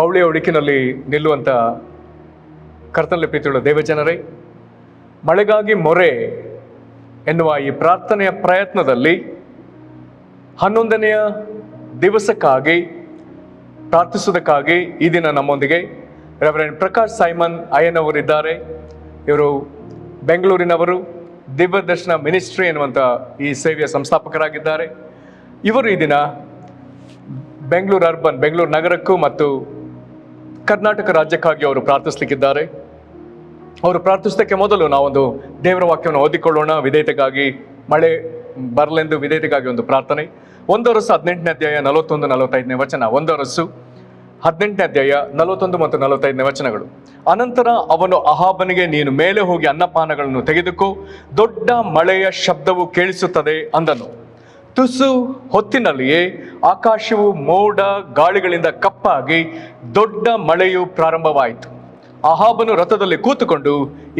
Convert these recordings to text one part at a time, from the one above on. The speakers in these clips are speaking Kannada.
ಪೌಳಿಯ ಹುಡುಕಿನಲ್ಲಿ ನಿಲ್ಲುವಂಥ ಕರ್ತನಲ್ಲಿ ಪ್ರೀತಿಯುಳ್ಳ ದೇವಜನರೇ, ಮಳೆಗಾಗಿ ಮೊರೆ ಎನ್ನುವ ಈ ಪ್ರಾರ್ಥನೆಯ ಪ್ರಯತ್ನದಲ್ಲಿ 11ನೆಯ ದಿವಸಕ್ಕಾಗಿ ಪ್ರಾರ್ಥಿಸುವುದಕ್ಕಾಗಿ ಈ ದಿನ ನಮ್ಮೊಂದಿಗೆ ರೆವರೆಂಡ್ ಪ್ರಕಾಶ್ ಸೈಮನ್ ಅಯ್ಯನವರಿದ್ದಾರೆ. ಇವರು ಬೆಂಗಳೂರಿನವರು, ದಿವ್ಯದರ್ಶನ ಮಿನಿಸ್ಟ್ರಿ ಎನ್ನುವಂಥ ಈ ಸೇವೆಯ ಸಂಸ್ಥಾಪಕರಾಗಿದ್ದಾರೆ. ಇವರು ಈ ದಿನ ಬೆಂಗಳೂರು ನಗರಕ್ಕೂ ಮತ್ತು ಕರ್ನಾಟಕ ರಾಜ್ಯಕ್ಕಾಗಿ ಅವರು ಪ್ರಾರ್ಥಿಸಲಿಕ್ಕಿದ್ದಾರೆ. ಅವರು ಪ್ರಾರ್ಥಿಸೋದಕ್ಕೆ ಮೊದಲು ನಾವೊಂದು ದೇವರ ವಾಕ್ಯವನ್ನು ಓದಿಕೊಳ್ಳೋಣ. ವಿಧೇಯತೆಗಾಗಿ, ಮಳೆ ಬರಲೆಂದು ವಿಧೇಯತೆಗಾಗಿ ಒಂದು ಪ್ರಾರ್ಥನೆ. 1 Amos 18ನೇ ಅಧ್ಯಾಯ 41-45ನೇ ವಚನ. 1 Amos 18ನೇ ಅಧ್ಯಾಯ 41 ಮತ್ತು 45ನೇ ವಚನಗಳು. ಅನಂತರ ಅವನು ಅಹಾಬನಿಗೆ, ನೀನು ಮೇಲೆ ಹೋಗಿ ಅನ್ನಪಾನಗಳನ್ನು ತೆಗೆದುಕೋ, ದೊಡ್ಡ ಮಳೆಯ ಶಬ್ದವು ಕೇಳಿಸುತ್ತದೆ ಅಂದನು. ತುಸು ಹೊತ್ತಿನಲ್ಲಿಯೇ ಆಕಾಶವು ಮೋಡ ಗಾಳಿಗಳಿಂದ ಕಪ್ಪಾಗಿ ದೊಡ್ಡ ಮಳೆಯು ಪ್ರಾರಂಭವಾಯಿತು. ಅಹಾಬನು ರಥದಲ್ಲಿ ಕೂತುಕೊಂಡು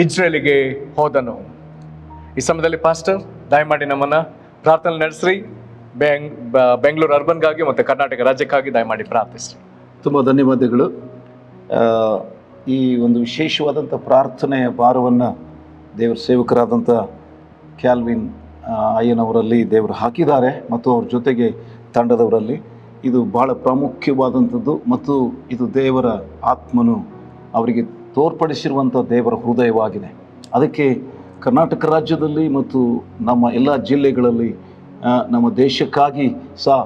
ಇಜ್ರೇಲಿಗೆ ಹೋದನು. ಈ ಸಮಯದಲ್ಲಿ ಪಾಸ್ಟರ್ ದಯಮಾಡಿ ನಮ್ಮನ್ನ ಪ್ರಾರ್ಥನೆ ನಡೆಸ್ರಿ. ಬೆಂಗಳೂರು ಅರ್ಬನ್ಗಾಗಿ ಮತ್ತು ಕರ್ನಾಟಕ ರಾಜ್ಯಕ್ಕಾಗಿ ದಯಮಾಡಿ ಪ್ರಾರ್ಥಿಸ್ರಿ. ತುಂಬ ಧನ್ಯವಾದಗಳು. ಈ ಒಂದು ವಿಶೇಷವಾದಂಥ ಪ್ರಾರ್ಥನೆಯ ಭಾರವನ್ನು ದೇವರ ಸೇವಕರಾದಂಥ ಕ್ಯಾಲ್ವಿನ್ ಅಯ್ಯನವರಲ್ಲಿ ದೇವರು ಹಾಕಿದ್ದಾರೆ ಮತ್ತು ಅವ್ರ ಜೊತೆಗೆ ತಂಡದವರಲ್ಲಿ. ಇದು ಬಹಳ ಪ್ರಾಮುಖ್ಯವಾದಂಥದ್ದು ಮತ್ತು ಇದು ದೇವರ ಆತ್ಮನು ಅವರಿಗೆ ತೋರ್ಪಡಿಸಿರುವಂಥ ದೇವರ ಹೃದಯವಾಗಿದೆ. ಅದಕ್ಕೆ ಕರ್ನಾಟಕ ರಾಜ್ಯದಲ್ಲಿ ಮತ್ತು ನಮ್ಮ ಎಲ್ಲ ಜಿಲ್ಲೆಗಳಲ್ಲಿ ನಮ್ಮ ದೇಶಕ್ಕಾಗಿ ಸಹ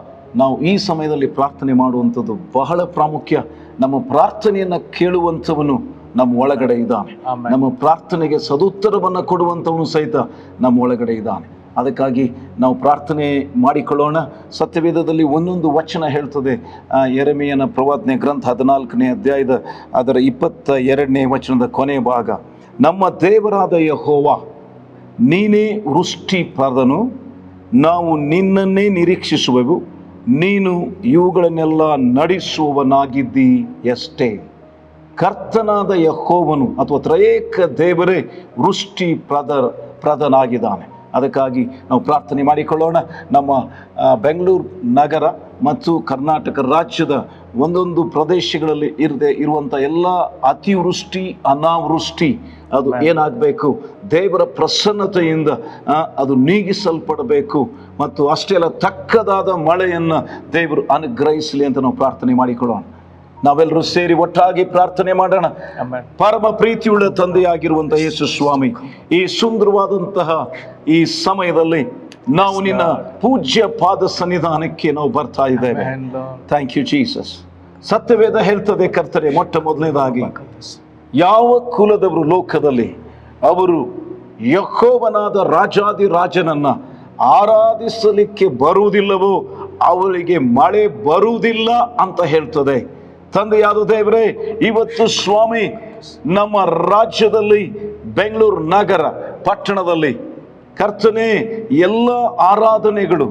ನಾವು ಈ ಸಮಯದಲ್ಲಿ ಪ್ರಾರ್ಥನೆ ಮಾಡುವಂಥದ್ದು ಬಹಳ ಪ್ರಾಮುಖ್ಯ. ನಮ್ಮ ಪ್ರಾರ್ಥನೆಯನ್ನು ಕೇಳುವಂಥವನು ನಮ್ಮ ಒಳಗಡೆ ಇದ್ದಾನೆ. ನಮ್ಮ ಪ್ರಾರ್ಥನೆಗೆ ಸದುತ್ತರವನ್ನು ಕೊಡುವಂಥವನು ಸಹಿತ ನಮ್ಮ ಒಳಗಡೆ ಇದ್ದಾನೆ. ಅದಕ್ಕಾಗಿ ನಾವು ಪ್ರಾರ್ಥನೆ ಮಾಡಿಕೊಳ್ಳೋಣ. ಸತ್ಯವೇದದಲ್ಲಿ ಒಂದೊಂದು ವಚನ ಹೇಳ್ತದೆ. ಯೆರೆಮೀಯನ ಪ್ರವಾದನೆ ಗ್ರಂಥ 14ನೇ ಅಧ್ಯಾಯದ ಅದರ 22ನೇ ವಚನದ ಕೊನೆಯ ಭಾಗ, ನಮ್ಮ ದೇವರಾದ ಯೆಹೋವ ನೀನೇ ವೃಷ್ಟಿಪ್ರದನು, ನಾವು ನಿನ್ನನ್ನೇ ನಿರೀಕ್ಷಿಸುವೆವು, ನೀನು ಇವುಗಳನ್ನೆಲ್ಲ ನಡೆಸುವವನಾಗಿದ್ದಿ ಎಷ್ಟೇ. ಕರ್ತನಾದ ಯೆಹೋವನು ಅಥವಾ ತ್ರಯೇಕ ದೇವರೇ ಪ್ರದನಾಗಿದ್ದಾನೆ. ಅದಕ್ಕಾಗಿ ನಾವು ಪ್ರಾರ್ಥನೆ ಮಾಡಿಕೊಳ್ಳೋಣ. ನಮ್ಮ ಬೆಂಗಳೂರು ನಗರ ಮತ್ತು ಕರ್ನಾಟಕ ರಾಜ್ಯದ ಒಂದೊಂದು ಪ್ರದೇಶಗಳಲ್ಲಿ ಇರುವಂಥ ಎಲ್ಲ ಅತಿವೃಷ್ಟಿ ಅನಾವೃಷ್ಟಿ ಅದು ಏನಾಗಬೇಕು, ದೇವರ ಪ್ರಸನ್ನತೆಯಿಂದ ಅದು ನೀಗಿಸಲ್ಪಡಬೇಕು ಮತ್ತು ಅಷ್ಟೇ ಅಲ್ಲ, ತಕ್ಕದಾದ ಮಳೆಯನ್ನು ದೇವರು ಅನುಗ್ರಹಿಸಲಿ ಅಂತ ನಾವು ಪ್ರಾರ್ಥನೆ ಮಾಡಿಕೊಳ್ಳೋಣ. ನಾವೆಲ್ಲರೂ ಸೇರಿ ಒಟ್ಟಾಗಿ ಪ್ರಾರ್ಥನೆ ಮಾಡೋಣ. ಪರಮ ಪ್ರೀತಿಯುಳ್ಳ ತಂದೆಯಾಗಿರುವಂಥ ಯೇಸು ಸ್ವಾಮಿ, ಈ ಸುಂದರವಾದಂತಹ ಈ ಸಮಯದಲ್ಲಿ ನಾವು ನಿನ್ನ ಪೂಜ್ಯ ಪಾದ ಸನ್ನಿಧಾನಕ್ಕೆ ನಾವು ಬರ್ತಾ ಇದ್ದೇವೆ. Thank you Jesus. ಸತ್ಯವೇದ ಹೇಳ್ತದೆ ಕರ್ತನೆ, ಮೊಟ್ಟ ಮೊದಲನೇದಾಗಿ ಯಾವ ಕುಲದವರು ಲೋಕದಲ್ಲಿ ಅವರು ಯೆಹೋವನಾದ ರಾಜಾದಿರಾಜನನ್ನ ಆರಾಧಿಸಲಿಕ್ಕೆ ಬರುವುದಿಲ್ಲವೋ ಅವರಿಗೆ ಮಳೆ ಬರುವುದಿಲ್ಲ ಅಂತ ಹೇಳ್ತದೆ. ತಂದೆಯಾದ ದೇವರೇ, ಇವತ್ತು ಸ್ವಾಮಿ ನಮ್ಮ ರಾಜ್ಯದಲ್ಲಿ ಬೆಂಗಳೂರು ನಗರ ಪಟ್ಟಣದಲ್ಲಿ ಕರ್ತನೆ ಎಲ್ಲ ಆರಾಧನೆಗಳು,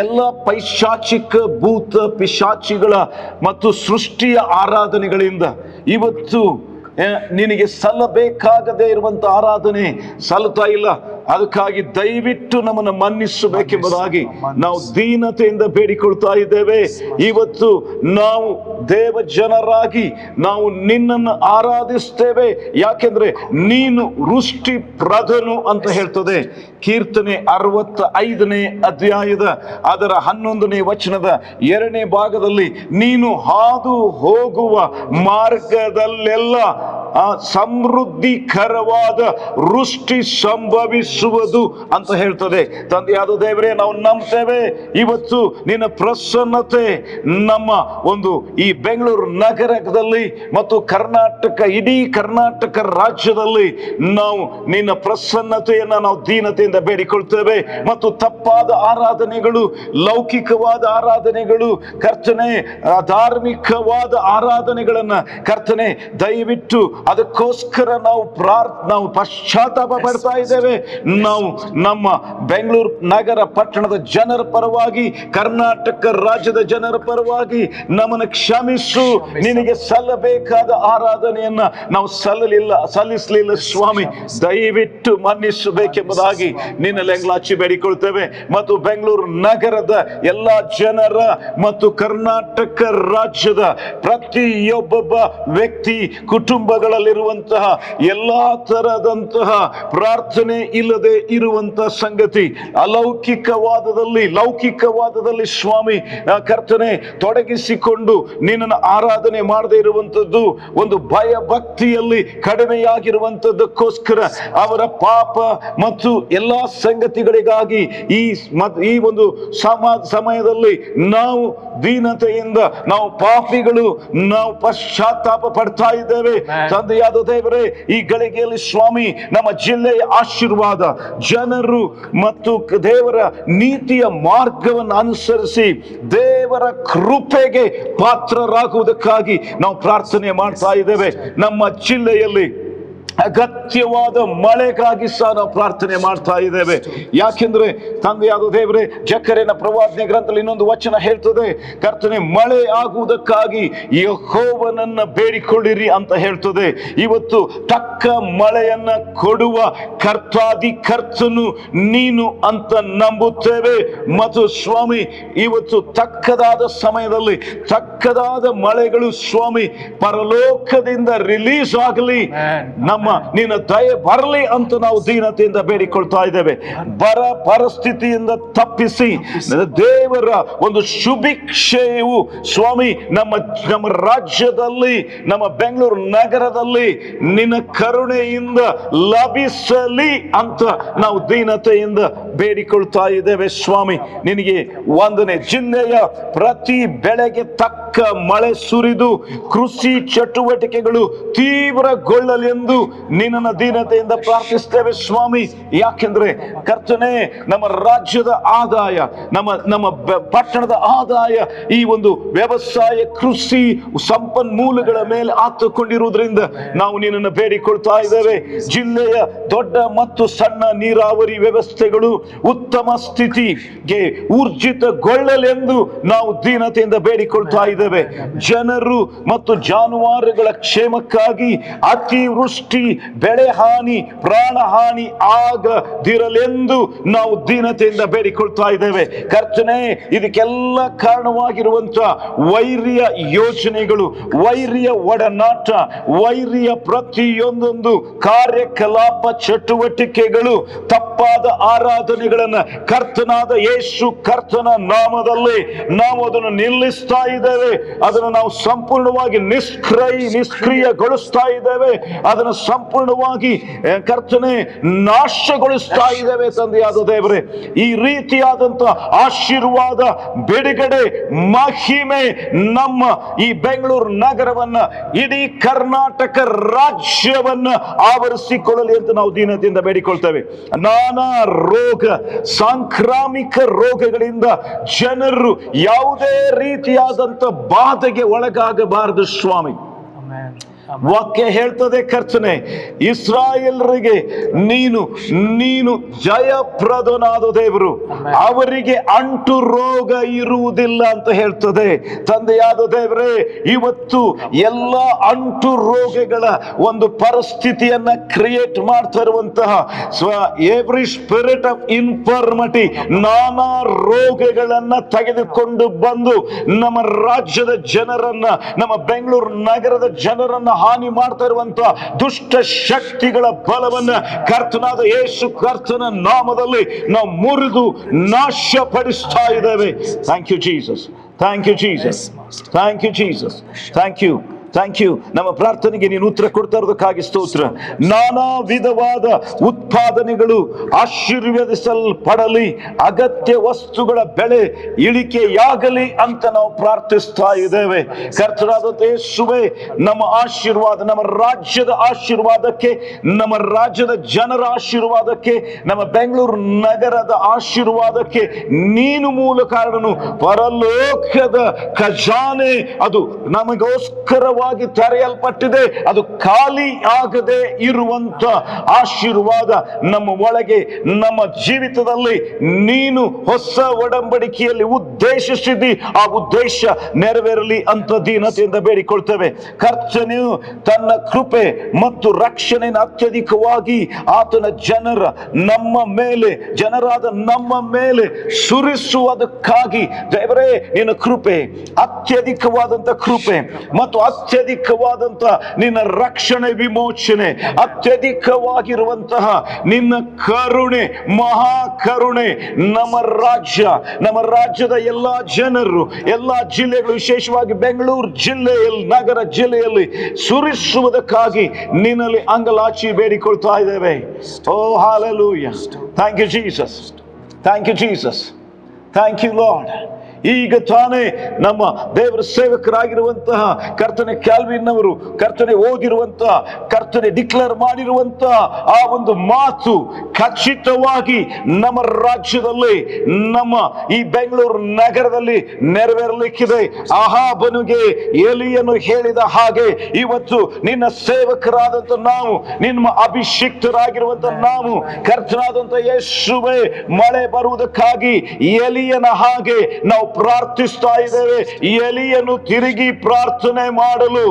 ಎಲ್ಲ ಪೈಶಾಚಿಕ ಭೂತ ಪಿಶಾಚಿಗಳ ಮತ್ತು ಸೃಷ್ಟಿಯ ಆರಾಧನೆಗಳಿಂದ ಇವತ್ತು ನಿನಗೆ ಸಲ್ಲಬೇಕಾಗದೇ ಇರುವಂಥ ಆರಾಧನೆ ಸಲ್ಲುತ್ತಾ ಇಲ್ಲ. ಅದಕ್ಕಾಗಿ ದಯವಿಟ್ಟು ನಮ್ಮನ್ನು ಮನ್ನಿಸಬೇಕೆಂಬುದಾಗಿ ನಾವು ದೀನತೆಯಿಂದ ಬೇಡಿಕೊಳ್ತಾ ಇದ್ದೇವೆ. ಇವತ್ತು ನಾವು ದೇವ ಜನರಾಗಿ ನಾವು ನಿನ್ನನ್ನು ಆರಾಧಿಸ್ತೇವೆ. ಯಾಕೆಂದ್ರೆ ನೀನು ವೃಷ್ಟಿ ಪ್ರಧನು ಅಂತ ಹೇಳ್ತದೆ. ಕೀರ್ತನೆ 65ನೇ ಅಧ್ಯಾಯದ ಅದರ 11ನೇ ವಚನದ 2ನೇ ಭಾಗದಲ್ಲಿ, ನೀನು ಹಾದು ಹೋಗುವ ಮಾರ್ಗದಲ್ಲೆಲ್ಲ ಸಮೃದ್ಧಿಕರವಾದ ವೃಷ್ಟಿ ಸಂಭವಿಸುವುದು ಅಂತ ಹೇಳ್ತದೆ. ತಂದೆಯಾದ ದೇವರೇ, ನಾವು ನಂಬ್ತೇವೆ ಇವತ್ತು ನಿನ್ನ ಪ್ರಸನ್ನತೆ ನಮ್ಮ ಒಂದು ಈ ಬೆಂಗಳೂರು ನಗರದಲ್ಲಿ ಮತ್ತು ಇಡೀ ಕರ್ನಾಟಕ ರಾಜ್ಯದಲ್ಲಿ ನಾವು ನಿನ್ನ ಪ್ರಸನ್ನತೆಯನ್ನು ನಾವು ದೀನತೆಯಿಂದ ಬೇಡಿಕೊಳ್ತೇವೆ. ಮತ್ತು ತಪ್ಪಾದ ಆರಾಧನೆಗಳು, ಲೌಕಿಕವಾದ ಆರಾಧನೆಗಳು, ಕರ್ತನೆ ಧಾರ್ಮಿಕವಾದ ಆರಾಧನೆಗಳನ್ನ ಕರ್ತನೆ ದಯವಿಟ್ಟು ಅದಕ್ಕೋಸ್ಕರ ನಾವು ಪಶ್ಚಾತ್ತಾಪ ಪಡ್ತಾ ಇದ್ದೇವೆ. ನಾವು ನಮ್ಮ ಬೆಂಗಳೂರು ನಗರ ಪಟ್ಟಣದ ಜನರ ಪರವಾಗಿ, ಕರ್ನಾಟಕ ರಾಜ್ಯದ ಜನರ ಪರವಾಗಿ ನಮ್ಮನ್ನು ಕ್ಷಮಿಸು. ನಿನಗೆ ಸಲ್ಲಬೇಕಾದ ಆರಾಧನೆಯನ್ನ ನಾವು ಸಲ್ಲಿಸಲಿಲ್ಲ ಸ್ವಾಮಿ, ದಯವಿಟ್ಟು ಮನ್ನಿಸಬೇಕೆಂಬುದಾಗಿ ನಿನ್ನಲ್ಲಿ ಎಂಗ್ಲಾಚಿ ಬೇಡಿಕೊಳ್ತೇವೆ. ಮತ್ತು ಬೆಂಗಳೂರು ನಗರದ ಎಲ್ಲ ಜನರ ಮತ್ತು ಕರ್ನಾಟಕ ರಾಜ್ಯದ ಪ್ರತಿಯೊಬ್ಬೊಬ್ಬ ವ್ಯಕ್ತಿ ಕುಟುಂಬಗಳಲ್ಲಿರುವಂತಹ ಎಲ್ಲಾ ತರದಂತಹ ಪ್ರಾರ್ಥನೆ ಇಲ್ಲದೆ ಇರುವಂತಹ ಸಂಗತಿ, ಲೌಕಿಕವಾದದಲ್ಲಿ ಸ್ವಾಮಿ ಕರ್ತನೆ ತೊಡಗಿಸಿಕೊಂಡು ನಿನ್ನನ್ನು ಆರಾಧನೆ ಮಾಡದೇ ಇರುವಂತದ್ದು, ಒಂದು ಭಯ ಭಕ್ತಿಯಲ್ಲಿ ಕಡಿಮೆಯಾಗಿರುವಂತದ್ದಕ್ಕೋಸ್ಕರ ಅವರ ಪಾಪ ಮತ್ತು ಎಲ್ಲಾ ಸಂಗತಿಗಳಿಗಾಗಿ ಈ ಒಂದು ಸಮಯದಲ್ಲಿ ನಾವು ದೀನತೆಯಿಂದ, ನಾವು ಪಾಪಿಗಳು, ನಾವು ಪಶ್ಚಾತ್ತಾಪ ಪಡ್ತಾ ಇದ್ದೇವೆ. ತಂದೆಯಾದ ದೇವರೇ, ಈ ಗಳಿಗೆಯಲ್ಲಿ ಸ್ವಾಮಿ ನಮ್ಮ ಜಿಲ್ಲೆಯ ಆಶೀರ್ವಾದ, ಜನರು ಮತ್ತು ದೇವರ ನೀತಿಯ ಮಾರ್ಗವನ್ನು ಅನುಸರಿಸಿ ದೇವರ ಕೃಪೆಗೆ ಪಾತ್ರರಾಗುವುದಕ್ಕಾಗಿ ನಾವು ಪ್ರಾರ್ಥನೆ ಮಾಡ್ತಾ ಇದ್ದೇವೆ. ನಮ್ಮ ಜಿಲ್ಲೆಯಲ್ಲಿ ಅಗತ್ಯವಾದ ಮಳೆಗಾಗಿ ಸಹ ನಾವು ಪ್ರಾರ್ಥನೆ ಮಾಡ್ತಾ ಇದ್ದೇವೆ. ಯಾಕೆಂದ್ರೆ ತಂದೆಯಾದ ದೇವರೇ, ಜಕರ್ಯನ ಪ್ರವಾದನೆ ಗ್ರಂಥದಲ್ಲಿ ಇನ್ನೊಂದು ವಚನ ಹೇಳ್ತದೆ, ಕರ್ತನೆ ಮಳೆ ಆಗುವುದಕ್ಕಾಗಿ ಯೆಹೋವನನ್ನ ಬೇಡಿಕೊಳ್ಳಿರಿ ಅಂತ ಹೇಳ್ತದೆ. ಇವತ್ತು ತಕ್ಕ ಮಳೆಯನ್ನ ಕೊಡುವ ಕರ್ತನು ನೀನು ಅಂತ ನಂಬುತ್ತೇವೆ. ಮತ್ತು ಸ್ವಾಮಿ, ಇವತ್ತು ತಕ್ಕದಾದ ಸಮಯದಲ್ಲಿ ತಕ್ಕದಾದ ಮಳೆಗಳು ಸ್ವಾಮಿ ಪರಲೋಕದಿಂದ ರಿಲೀಸ್ ಆಗಲಿ, ನಮ್ಮ ನಿನ್ನ ದಯೆ ಬರಲಿ ಅಂತ ನಾವು ದೀನತೆಯಿಂದ ಬೇಡಿಕೊಳ್ತಾ ಇದ್ದೇವೆ. ಬರ ಪರಿಸ್ಥಿತಿಯಿಂದ ತಪ್ಪಿಸಿ ದೇವರ ಒಂದು ಶುಭಿಕ್ಷೆಯು ಸ್ವಾಮಿ ನಮ್ಮ ರಾಜ್ಯದಲ್ಲಿ, ನಮ್ಮ ಬೆಂಗಳೂರು ನಗರದಲ್ಲಿ ನಿನ್ನ ಕರುಣೆಯಿಂದ ಲಭಿಸಲಿ ಅಂತ ನಾವು ದೀನತೆಯಿಂದ ಬೇಡಿಕೊಳ್ತಾ ಇದ್ದೇವೆ. ಸ್ವಾಮಿ ನಿನಗೆ ವಂದನೆ. ಜಿಲ್ಲೆಯ ಪ್ರತಿ ಬೆಳೆಗೆ ತಕ್ಕ ಮಳೆ ಸುರಿದು ಕೃಷಿ ಚಟುವಟಿಕೆಗಳು ತೀವ್ರಗೊಳ್ಳಲೆಂದು ನಿನ್ನ ದೀನತೆಯಿಂದ ಪ್ರಾರ್ಥಿಸ್ತೇವೆ ಸ್ವಾಮಿ. ಯಾಕೆಂದ್ರೆ ಕರ್ತನೆ, ನಮ್ಮ ರಾಜ್ಯದ ಆದಾಯ, ನಮ್ಮ ಪಟ್ಟಣದ ಆದಾಯ ಈ ಒಂದು ವ್ಯವಸಾಯ ಕೃಷಿ ಸಂಪನ್ಮೂಲಗಳ ಮೇಲೆ ಆತುಕೊಂಡಿರುವುದರಿಂದ ನಾವು ನಿನ್ನನ್ನು ಬೇಡಿಕೊಳ್ತಾ ಇದ್ದೇವೆ. ಜಿಲ್ಲೆಯ ದೊಡ್ಡ ಮತ್ತು ಸಣ್ಣ ನೀರಾವರಿ ವ್ಯವಸ್ಥೆಗಳು ಉತ್ತಮ ಸ್ಥಿತಿಗೆ ಊರ್ಜಿತಗೊಳ್ಳಲೆಂದು ನಾವು ದೀನತೆಯಿಂದ ಬೇಡಿಕೊಳ್ತಾ ಇದ್ದೇವೆ. ಜನರು ಮತ್ತು ಜಾನುವಾರುಗಳ ಕ್ಷೇಮಕ್ಕಾಗಿ ಅತಿವೃಷ್ಟಿ, ಬೆಳೆ ಹಾನಿ, ಪ್ರಾಣ ಹಾನಿ ಆಗದಿರಲೆಂದು ನಾವು ದೀನತೆಯಿಂದ ಬೇಡಿಕೊಳ್ತಾ ಇದ್ದೇವೆ. ಕರ್ತನೆ, ಇದಕ್ಕೆಲ್ಲ ಕಾರಣವಾಗಿರುವಂತಹ ವೈರಿಯ ಯೋಜನೆಗಳು, ವೈರಿಯ ಒಡನಾಟ, ವೈರಿಯ ಪ್ರತಿಯೊಂದೊಂದು ಕಾರ್ಯಕಲಾಪ ಚಟುವಟಿಕೆಗಳು, ತಪ್ಪಾದ ಆರಾಧನೆಗಳನ್ನ ಕರ್ತನಾದ ಯೇಸು ಕರ್ತನ ನಾಮದಲ್ಲಿ ನಾವು ಅದನ್ನು ನಿಲ್ಲಿಸ್ತಾ ಇದ್ದೇವೆ. ಅದನ್ನು ನಾವು ಸಂಪೂರ್ಣವಾಗಿ ನಿಷ್ಕ್ರಿಯಗೊಳಿಸ್ತಾ ಇದ್ದೇವೆ. ಅದನ್ನು ಸಂಪೂರ್ಣವಾಗಿ ಕರ್ತನೆ ನಾಶಗೊಳಿಸ್ತಾ ಇದ್ದೇವೆ. ತಂದೆಯಾದ ದೇವರೇ, ಈ ರೀತಿಯಾದಂತ ಆಶೀರ್ವಾದ, ಬಿಡುಗಡೆ, ಮಹಿಮೆ ನಮ್ಮ ಈ ಬೆಂಗಳೂರು ನಗರವನ್ನ, ಇಡೀ ಕರ್ನಾಟಕ ರಾಜ್ಯವನ್ನ ಆವರಿಸಿಕೊಳ್ಳಲಿ ಅಂತ ನಾವು ದೀನತೆಯಿಂದ ಬೇಡಿಕೊಳ್ತೇವೆ. ನಾನಾ ರೋಗ, ಸಾಂಕ್ರಾಮಿಕ ರೋಗಗಳಿಂದ ಜನರು ಯಾವುದೇ ರೀತಿಯಾದಂತ ಬಾಧೆಗೆ ಒಳಗಾಗಬಾರದು ಸ್ವಾಮಿ. ವಾಕ್ಯ ಹೇಳ್ತದೆ ಕರ್ತನೆ, ಇಸ್ರಾಯೇಲರಿಗೆ ನೀನು ಜಯಪ್ರದನಾದ ದೇವರು, ಅವರಿಗೆ ಅಂಟು ರೋಗ ಇರುವುದಿಲ್ಲ ಅಂತ ಹೇಳ್ತದೆ. ತಂದೆಯಾದ ದೇವರೇ, ಇವತ್ತು ಎಲ್ಲ ಅಂಟು ರೋಗಗಳ ಒಂದು ಪರಿಸ್ಥಿತಿಯನ್ನ ಕ್ರಿಯೇಟ್ ಮಾಡ್ತಾ ಇರುವಂತಹ ಎವ್ರಿ ಸ್ಪಿರಿಟ್ ಆಫ್ ಇನ್ಫರ್ಮಿಟಿ, ನಾನಾ ರೋಗಗಳನ್ನ ತೆಗೆದುಕೊಂಡು ಬಂದು ನಮ್ಮ ರಾಜ್ಯದ ಜನರನ್ನ, ನಮ್ಮ ಬೆಂಗಳೂರು ನಗರದ ಜನರನ್ನ ಹಾನಿ ಮಾಡ್ತಾ ಇರುವಂತಹ ದುಷ್ಟ ಶಕ್ತಿಗಳ ಬಲವನ್ನ ಕರ್ತನಾದ ಯೇಸು ಕರ್ತನ ನಾಮದಲ್ಲಿ ನಾವು ಮುರಿದು ನಾಶಪಡಿಸ್ತಾ ಇದ್ದೇವೆ. Thank you Jesus, thank you Jesus, thank you Jesus, thank you, thank you. ನಮ್ಮ ಪ್ರಾರ್ಥನೆಗೆ ನೀನು ಉತ್ತರ ಕೊಡ್ತಾ ಇರೋದಕ್ಕಾಗಿ ಸ್ತೋತ್ರ. ನಾನಾ ವಿಧವಾದ ಉತ್ಪಾದನೆಗಳು ಆಶೀರ್ವದಿಸಲ್ಪಡಲಿ, ಅಗತ್ಯ ವಸ್ತುಗಳ ಬೆಲೆ ಇಳಿಕೆಯಾಗಲಿ ಅಂತ ನಾವು ಪ್ರಾರ್ಥಿಸ್ತಾ ಇದ್ದೇವೆ. ಕರ್ತನಾದ ಯೇಸುವೇ, ನಮ್ಮ ಆಶೀರ್ವಾದ, ನಮ್ಮ ರಾಜ್ಯದ ಆಶೀರ್ವಾದಕ್ಕೆ, ನಮ್ಮ ರಾಜ್ಯದ ಜನರ ಆಶೀರ್ವಾದಕ್ಕೆ, ನಮ್ಮ ಬೆಂಗಳೂರು ನಗರದ ಆಶೀರ್ವಾದಕ್ಕೆ ನೀನು ಮೂಲ ಕಾರಣನು. ಪರಲೋಕದ ಖಜಾನೆ ಅದು ನಮಗೋಸ್ಕರ ಸ್ವತಂತ್ರವಾಗಿ ತೆರೆಯಲ್ಪಟ್ಟಿದೆ. ಅದು ಖಾಲಿ ಆಗದೆ ಇರುವಂತ ಆಶೀರ್ವಾದ ನಮ್ಮ ಒಳಗೆ, ನಮ್ಮ ಜೀವಿತದಲ್ಲಿ ನೀನು ಹೊಸ ಒಡಂಬಡಿಕೆಯಲ್ಲಿ ಉದ್ದೇಶಿಸಿದಿ, ಆ ಉದ್ದೇಶ ನೆರವೇರಲಿ ಅಂತ ದೀನತೆಯಿಂದ ಬೇಡಿಕೊಳ್ತೇವೆ. ಕರ್ತನು ತನ್ನ ಕೃಪೆ ಮತ್ತು ರಕ್ಷಣೆಯನ್ನು ಅತ್ಯಧಿಕವಾಗಿ ಆತನ ಜನರಾದ ನಮ್ಮ ಮೇಲೆ ಸುರಿಸುವುದಕ್ಕಾಗಿ ದೇವರೇ ನಿನ್ನ ಕೃಪೆ, ಅತ್ಯಧಿಕವಾದಂತ ಕೃಪೆ ಮತ್ತು ಅತ್ಯಧಿಕವಾದಂತ ನಿನ್ನ ರಕ್ಷಣೆ, ವಿಮೋಚನೆ, ಅತ್ಯಧಿಕವಾಗಿರುವಂತಹ ನಿನ್ನ ಕರುಣೆ, ಮಹಾ ಕರುಣೆ ನಮ್ಮ ರಾಜ್ಯದ ಎಲ್ಲಾ ಜನರು, ಎಲ್ಲಾ ಜಿಲ್ಲೆಗಳು, ವಿಶೇಷವಾಗಿ ಬೆಂಗಳೂರು ಜಿಲ್ಲೆಯಲ್ಲಿ, ನಗರ ಜಿಲ್ಲೆಯಲ್ಲಿ ಸುರಿಸುವುದಕ್ಕಾಗಿ ನಿನ್ನಲ್ಲಿ ಅಂಗಲಾಚಿ ಬೇಡಿಕೊಳ್ತಾ ಇದ್ದೇವೆ. ಓ hallelujah. Thank you Jesus, thank you Jesus, thank you Lord. ಈಗ ತಾನೇ ನಮ್ಮ ದೇವರ ಸೇವಕರಾಗಿರುವಂತಹ ಕರ್ತನೆ ಕ್ಯಾಲ್ವಿನ್ ಅವರು ಕರ್ತನೆ ಓದಿರುವಂತಹ, ಕರ್ತನೆ ಡಿಕ್ಲೇರ್ ಮಾಡಿರುವಂತಹ ಆ ಒಂದು ಮಾತು ಖಚಿತವಾಗಿ ನಮ್ಮ ರಾಜ್ಯದಲ್ಲಿ, ನಮ್ಮ ಈ ಬೆಂಗಳೂರು ನಗರದಲ್ಲಿ ನೆರವೇರಲಿಕ್ಕಿದೆ. ಅಹಾಬನಿಗೆ ಎಲಿಯನು ಹೇಳಿದ ಹಾಗೆ ಇವತ್ತು ನಿನ್ನ ಸೇವಕರಾದಂತ ನಾವು, ನಿಮ್ಮ ಅಭಿಷಿಕ್ತರಾಗಿರುವಂತ ನಾವು, ಕರ್ತನಾದಂತ ಯೇಸುವೇ, ಮಳೆ ಬರುವುದಕ್ಕಾಗಿ ಎಲಿಯನ ಹಾಗೆ ನಾವು ಪ್ರಾರ್ಥಿಸ್ತಾ ಇದ್ದೇವೆ. ಎಲಿಯನು ತಿರುಗಿ ಪ್ರಾರ್ಥನೆ ಮಾಡಲು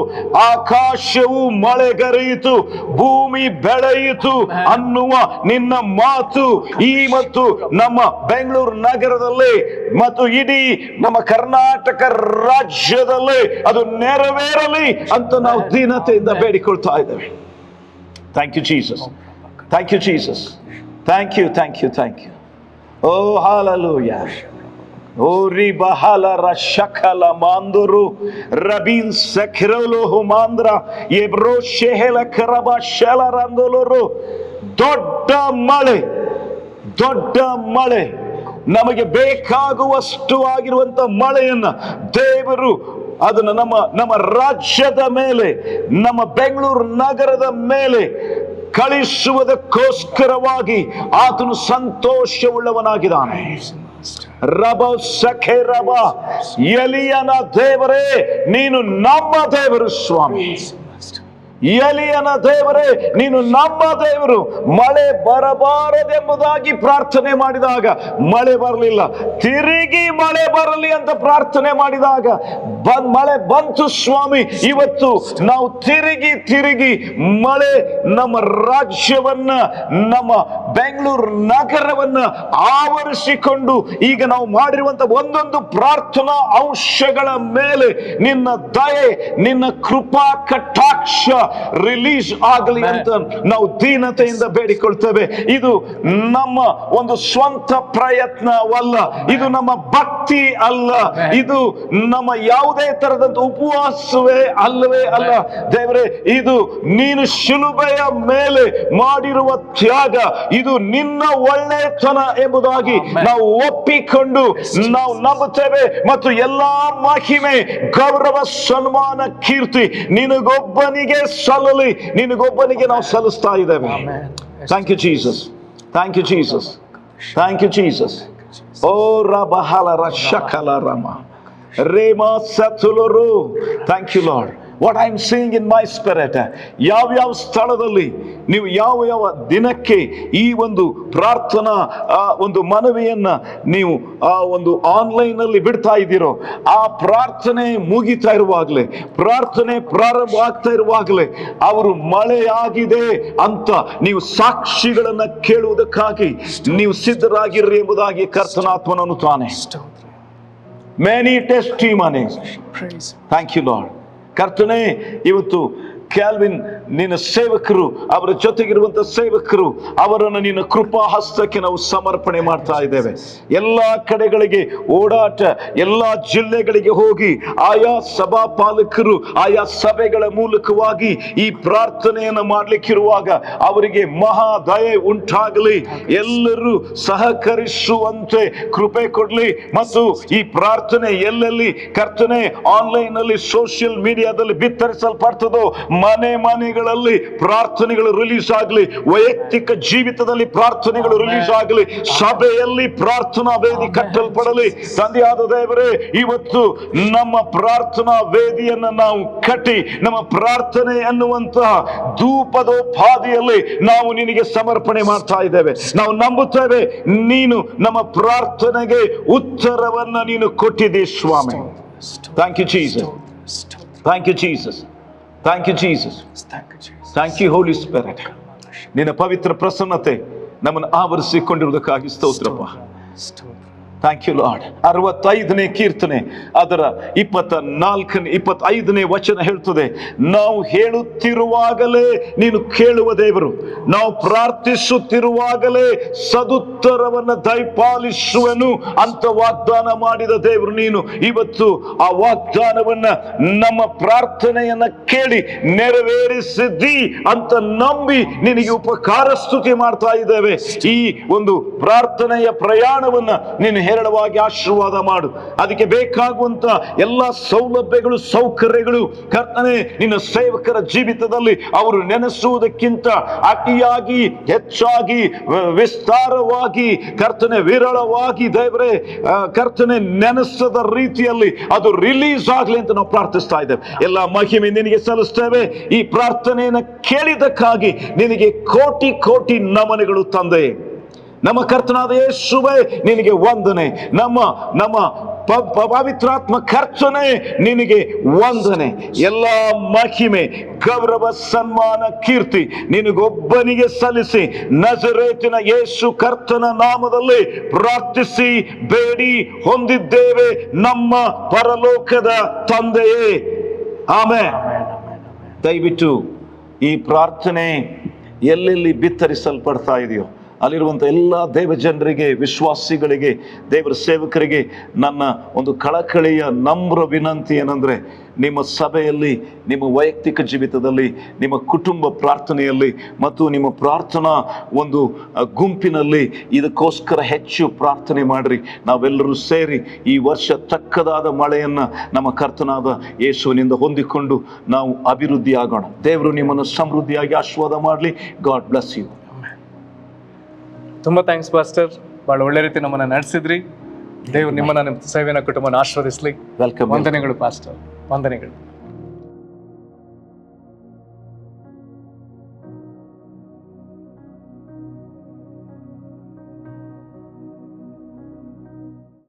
ಆಕಾಶವು ಮಳೆಗರೆಯಿತು, ಭೂಮಿ ಬೆಳೆಯಿತು ಅನ್ನುವ ನಿನ್ನ ಮಾತು ಈ ಮತ್ತು ನಮ್ಮ ಬೆಂಗಳೂರು ನಗರದಲ್ಲಿ ಮತ್ತು ಇಡೀ ನಮ್ಮ ಕರ್ನಾಟಕ ರಾಜ್ಯದಲ್ಲಿ ಅದು ನೆರವೇರಲಿ ಅಂತ ನಾವು ದೀನತೆಯಿಂದ ಬೇಡಿಕೊಳ್ತಾ ಇದ್ದೇವೆ. Thank you Jesus, thank you Jesus, thank you, thank you, thank you. ಓ ಹಲ್ಲೆಲೂಯಾ. ಓರಿ ಬಹಲ ರಶಕಲ ಮಾಂದರು ರಬೀನ್ ಸಖರಲು ಹುಮಾಂದ್ರ ಎಬ್ರೋ ಶೆಹಲ ಕರಬ ಶಲರಂದಲರು. ದೊಡ್ಡ ಮಳೆ, ದೊಡ್ಡ ಮಳೆ, ನಮಗೆ ಬೇಕಾಗುವಷ್ಟು ಆಗಿರುವಂತ ಮಳೆಯನ್ನ ದೇವರು ಅದನ್ನು ನಮ್ಮ ರಾಜ್ಯದ ಮೇಲೆ, ನಮ್ಮ ಬೆಂಗಳೂರು ನಗರದ ಮೇಲೆ ಕಳಿಸುವುದಕ್ಕೋಸ್ಕರವಾಗಿ ಆತನು ಸಂತೋಷವುಳ್ಳವನಾಗಿದ್ದಾನೆ. ರಬ ಸಖೆ ರಬ, ಎಲಿಯನ ದೇವರೇ ನೀನು ನಮ್ಮ ದೇವರು ಸ್ವಾಮಿ. ಎಲಿಯನ ದೇವರೇ ನೀನು ನಮ್ಮ ದೇವರು. ಮಳೆ ಬರಬಾರದೆಂಬುದಾಗಿ ಪ್ರಾರ್ಥನೆ ಮಾಡಿದಾಗ ಮಳೆ ಬರಲಿಲ್ಲ, ತಿರುಗಿ ಮಳೆ ಬರಲಿ ಅಂತ ಪ್ರಾರ್ಥನೆ ಮಾಡಿದಾಗ ಮಳೆ ಬಂತು ಸ್ವಾಮಿ. ಇವತ್ತು ನಾವು ತಿರುಗಿ ಮಳೆ ನಮ್ಮ ರಾಜ್ಯವನ್ನ, ನಮ್ಮ ಬೆಂಗಳೂರು ನಗರವನ್ನ ಆವರಿಸಿಕೊಂಡು ಈಗ ನಾವು ಮಾಡಿರುವಂತ ಒಂದೊಂದು ಪ್ರಾರ್ಥನಾ ಅಂಶಗಳ ಮೇಲೆ ನಿನ್ನ ದಯೆ, ನಿನ್ನ ಕೃಪಾ ಕಟಾಕ್ಷ ರಿಲೀಸ್ ಆಗಲಿ ಅಂತ ನಾವು ದೀನತೆಯಿಂದ ಬೇಡಿಕೊಳ್ತೇವೆ. ಇದು ನಮ್ಮ ಒಂದು ಸ್ವಂತ ಪ್ರಯತ್ನವಲ್ಲ, ಇದು ನಮ್ಮ ಭಕ್ತಿ ಅಲ್ಲ, ಇದು ನಮ್ಮ ಯಾವುದೇ ತರದಂತ ಉಪವಾಸವೇ ಅಲ್ಲವೇ ಅಲ್ಲ. ದೇವರೇ, ಇದು ನೀನು ಶಿಲುಬೆಯ ಮೇಲೆ ಮಾಡಿರುವ ತ್ಯಾಗ, ಇದು ನಿನ್ನ ಒಳ್ಳೆತನ ಎಂಬುದಾಗಿ ನಾವು ಒಪ್ಪಿಕೊಂಡು ನಾವು ನಂಬುತ್ತೇವೆ. ಮತ್ತು ಎಲ್ಲಾ ಮಹಿಮೆ, ಗೌರವ, ಸನ್ಮಾನ, ಕೀರ್ತಿ ನಿನಗೊಬ್ಬನಿಗೆ ಸಲ್ಲಲಿ, ನಿನಗೊಬ್ಬನಿಗೆ ನಾವು ಸಲ್ಲಿಸ್ತಾ ಇದ್ದೇವೆ. Thank you Jesus, thank you Jesus, thank you Jesus. ಓ ರಬಹಲ ರಶಕಲ ರಮ ರೇಮಾ ಸತುಲರು. Thank you Lord. What I am seeing in my spirit, ಯಾವ ಸ್ಥಳದಲ್ಲಿ ನೀವು ಯಾವ ದಿನಕ್ಕೆ ಈ ಒಂದು ಪ್ರಾರ್ಥನಾ ಒಂದು ಮನವಿಯನ್ನ ನೀವು ಆ ಒಂದು ಆನ್ಲೈನ್ ಅಲ್ಲಿ ಬಿಡ್ತಾ ಇದ್ದೀರೋ, ಆ ಪ್ರಾರ್ಥನೆ ಮುಗಿತಾ ಇರುವಾಗಲೇ, ಪ್ರಾರ್ಥನೆ ಪ್ರಾರಂಭ ಆಗ್ತಾ ಇರುವಾಗಲೇ ಅವರು ಮಳೆಯಾಗಿದೆ ಅಂತ ನೀವು ಸಾಕ್ಷಿಗಳನ್ನ ಕೇಳುವುದಕ್ಕಾಗಿ ನೀವು ಸಿದ್ಧರಾಗಿರ್ರಿ ಎಂಬುದಾಗಿ ಕರ್ತನಾತ್ಮನು ಅನ್ನುತ್ತಾನೆ. Many testimonies. Thank you Lord. ಕರ್ತನೇ, ಇವತ್ತು ಕ್ಯಾಲ್ವಿನ್ ನಿನ್ನ ಸೇವಕರು, ಅವರ ಜೊತೆಗಿರುವಂತ ಸೇವಕರು, ಅವರನ್ನು ನಿನ್ನ ಕೃಪಾ ಹಸ್ತಕ್ಕೆ ನಾವು ಸಮರ್ಪಣೆ ಮಾಡ್ತಾ ಇದ್ದೇವೆ. ಎಲ್ಲಾ ಕಡೆಗಳಿಗೆ ಓಡಾಟ, ಎಲ್ಲಾ ಜಿಲ್ಲೆಗಳಿಗೆ ಹೋಗಿ ಆಯಾ ಸಭಾ ಪಾಲಕರು ಆಯಾ ಸಭೆಗಳ ಮೂಲಕವಾಗಿ ಈ ಪ್ರಾರ್ಥನೆಯನ್ನು ಮಾಡ್ಲಿಕ್ಕಿರುವಾಗ ಅವರಿಗೆ ಮಹಾ ದಯೆ ಉಂಟಾಗಲಿ, ಎಲ್ಲರೂ ಸಹಕರಿಸುವಂತೆ ಕೃಪೆ ಕೊಡ್ಲಿ. ಮತ್ತು ಈ ಪ್ರಾರ್ಥನೆ ಎಲ್ಲೆಲ್ಲಿ ಕರ್ತನೆ ಆನ್ಲೈನ್ ನಲ್ಲಿ, ಸೋಷಿಯಲ್ ಮೀಡಿಯಾದಲ್ಲಿ ಬಿತ್ತರಿಸಲ್ಪಡ್ತದೋ, ಮನೆಗಳಲ್ಲಿ ಪ್ರಾರ್ಥನೆಗಳು ರಿಲೀಸ್ ಆಗಲಿ, ವೈಯಕ್ತಿಕ ಜೀವಿತದಲ್ಲಿ ಪ್ರಾರ್ಥನೆಗಳು ರಿಲೀಸ್ ಆಗಲಿ, ಸಭೆಯಲ್ಲಿ ಪ್ರಾರ್ಥನಾ ವೇದಿ ಕಟ್ಟಲ್ಪಡಲಿ. ತಂದೆಯಾದ ದೇವರೇ, ಇವತ್ತು ನಮ್ಮ ಪ್ರಾರ್ಥನಾ ವೇದಿಯನ್ನು ನಾವು ಕಟ್ಟಿ ನಮ್ಮ ಪ್ರಾರ್ಥನೆ ಅನ್ನುವಂತಹ ಧೂಪದೋಪಾದಿಯಲ್ಲಿ ನಾವು ನಿನಗೆ ಸಮರ್ಪಣೆ ಮಾಡ್ತಾ ಇದ್ದೇವೆ. ನಾವು ನಂಬುತ್ತೇವೆ ನೀನು ನಮ್ಮ ಪ್ರಾರ್ಥನೆಗೆ ಉತ್ತರವನ್ನ ನೀನು ಕೊಟ್ಟಿದ್ದೀ ಸ್ವಾಮಿ. Thank you Jesus, thank you Jesus, thank you Jesus, thank you Holy Spirit. ನಿನ್ನ ಪವಿತ್ರ ಪ್ರಸನ್ನತೆ ನಮ್ಮನ್ನು ಆವರಿಸಿಕೊಂಡಿರುವುದಕ್ಕಾಗಿ ಸ್ತೋತ್ರಪ್ಪ. Thank you Lord. 65ನೇ ಕೀರ್ತನೆ ಅದರ 25ನೇ ವಚನ ಹೇಳ್ತದೆ, ನಾವು ಹೇಳುತ್ತಿರುವಾಗಲೇ ನೀನು ಕೇಳುವ ದೇವರು, ನಾವು ಪ್ರಾರ್ಥಿಸುತ್ತಿರುವಾಗಲೇ ಸದುತ್ತರವನ್ನ ದಯಪಾಲಿಸುವನು ಅಂತ ವಾಗ್ದಾನ ಮಾಡಿದ ದೇವರು ನೀನು. ಇವತ್ತು ಆ ವಾಗ್ದಾನವನ್ನ ನಮ್ಮ ಪ್ರಾರ್ಥನೆಯನ್ನ ಕೇಳಿ ನೆರವೇರಿಸಿದ್ದಿ ಅಂತ ನಂಬಿ ನಿನಗೆ ಉಪಕಾರ ಸ್ತುತಿ ಮಾಡ್ತಾ ಇದ್ದೇವೆ. ಈ ಒಂದು ಪ್ರಾರ್ಥನೆಯ ಪ್ರಯಾಣವನ್ನ ನೀನು ಹೇರಳವಾಗಿ ಆಶೀರ್ವಾದ ಮಾಡು. ಅದಕ್ಕೆ ಬೇಕಾಗುವಂತ ಎಲ್ಲ ಸೌಲಭ್ಯಗಳು, ಸೌಕರ್ಯಗಳು ಕರ್ತನೆ ನಿನ್ನ ಸೇವಕರ ಜೀವಿತದಲ್ಲಿ ಅವರು ನೆನೆಸುವುದಕ್ಕಿಂತ ಅತಿಯಾಗಿ, ಹೆಚ್ಚಾಗಿ, ವಿಸ್ತಾರವಾಗಿ ಕರ್ತನೆ, ವಿರಳವಾಗಿ ದೇವರೇ ಕರ್ತನೆ ನೆನೆಸದ ರೀತಿಯಲ್ಲಿ ಅದು ರಿಲೀಸ್ ಆಗಲಿ ಅಂತ ನಾವು ಪ್ರಾರ್ಥಿಸ್ತಾ ಇದ್ದೇವೆ. ಎಲ್ಲ ಮಹಿಮೆ ನಿನಗೆ ಸಲ್ಲಿಸ್ತೇವೆ. ಈ ಪ್ರಾರ್ಥನೆಯನ್ನು ಕೇಳಿದಕ್ಕಾಗಿ ನಿನಗೆ ಕೋಟಿ ಕೋಟಿ ನಮನಗಳು ತಂದೆ. ನಮ್ಮ ಕರ್ತನಾದ ಯೇಸುವೇ ನಿನಗೆ ವಂದನೆ. ನಮ್ಮ ಪವಿತ್ರಾತ್ಮ ಕರ್ತನೆ ನಿನಗೆ ವಂದನೆ. ಎಲ್ಲ ಮಹಿಮೆ, ಗೌರವ, ಸನ್ಮಾನ, ಕೀರ್ತಿ ನಿನಗೊಬ್ಬನಿಗೆ ಸಲ್ಲಿಸಿ ನಜರೇತಿನ ಯೇಸು ಕರ್ತನ ನಾಮದಲ್ಲಿ ಪ್ರಾರ್ಥಿಸಿ ಬೇಡಿ ಹೊಂದಿದ್ದೇವೆ ನಮ್ಮ ಪರಲೋಕದ ತಂದೆಯೇ, ಆಮೆನ್. ದಯವಿಟ್ಟು ಈ ಪ್ರಾರ್ಥನೆ ಎಲ್ಲೆಲ್ಲಿ ಬಿತ್ತರಿಸಲ್ಪಡ್ತಾ ಇದೆಯೋ ಅಲ್ಲಿರುವಂಥ ಎಲ್ಲ ದೇವ ಜನರಿಗೆ, ವಿಶ್ವಾಸಿಗಳಿಗೆ, ದೇವರ ಸೇವಕರಿಗೆ ನನ್ನ ಒಂದು ಕಳಕಳಿಯ ನಮ್ರ ವಿನಂತಿ ಏನಂದರೆ, ನಿಮ್ಮ ಸಭೆಯಲ್ಲಿ, ನಿಮ್ಮ ವೈಯಕ್ತಿಕ ಜೀವಿತದಲ್ಲಿ, ನಿಮ್ಮ ಕುಟುಂಬ ಪ್ರಾರ್ಥನೆಯಲ್ಲಿ ಮತ್ತು ನಿಮ್ಮ ಪ್ರಾರ್ಥನಾ ಒಂದು ಗುಂಪಿನಲ್ಲಿ ಇದಕ್ಕೋಸ್ಕರ ಹೆಚ್ಚು ಪ್ರಾರ್ಥನೆ ಮಾಡಿರಿ. ನಾವೆಲ್ಲರೂ ಸೇರಿ ಈ ವರ್ಷ ತಕ್ಕದಾದ ಮಳೆಯನ್ನು ನಮ್ಮ ಕರ್ತನಾದ ಯೇಸುವಿನಿಂದ ಹೊಂದಿಕೊಂಡು ನಾವು ಅಭಿವೃದ್ಧಿ ಆಗೋಣ. ದೇವರು ನಿಮ್ಮನ್ನು ಸಮೃದ್ಧಿಯಾಗಿ ಆಶೀರ್ವಾದ ಮಾಡಲಿ. God bless you. ತುಂಬ ಥ್ಯಾಂಕ್ಸ್ ಪಾಸ್ಟರ್, ಭಾಳ ಒಳ್ಳೆ ರೀತಿ ನಮ್ಮನ್ನು ನಡೆಸಿದ್ರಿ. ದೇವರು ನಿಮ್ಮನ್ನ, ನಿಮ್ಮ ಸೇವೆನ, ಕುಟುಂಬನ ಆಶೀರ್ವದಿಸಲಿ. ವೆಲ್ಕಮ್. ವಂದನೆಗಳು ಪಾಸ್ಟರ್, ವಂದನೆಗಳು.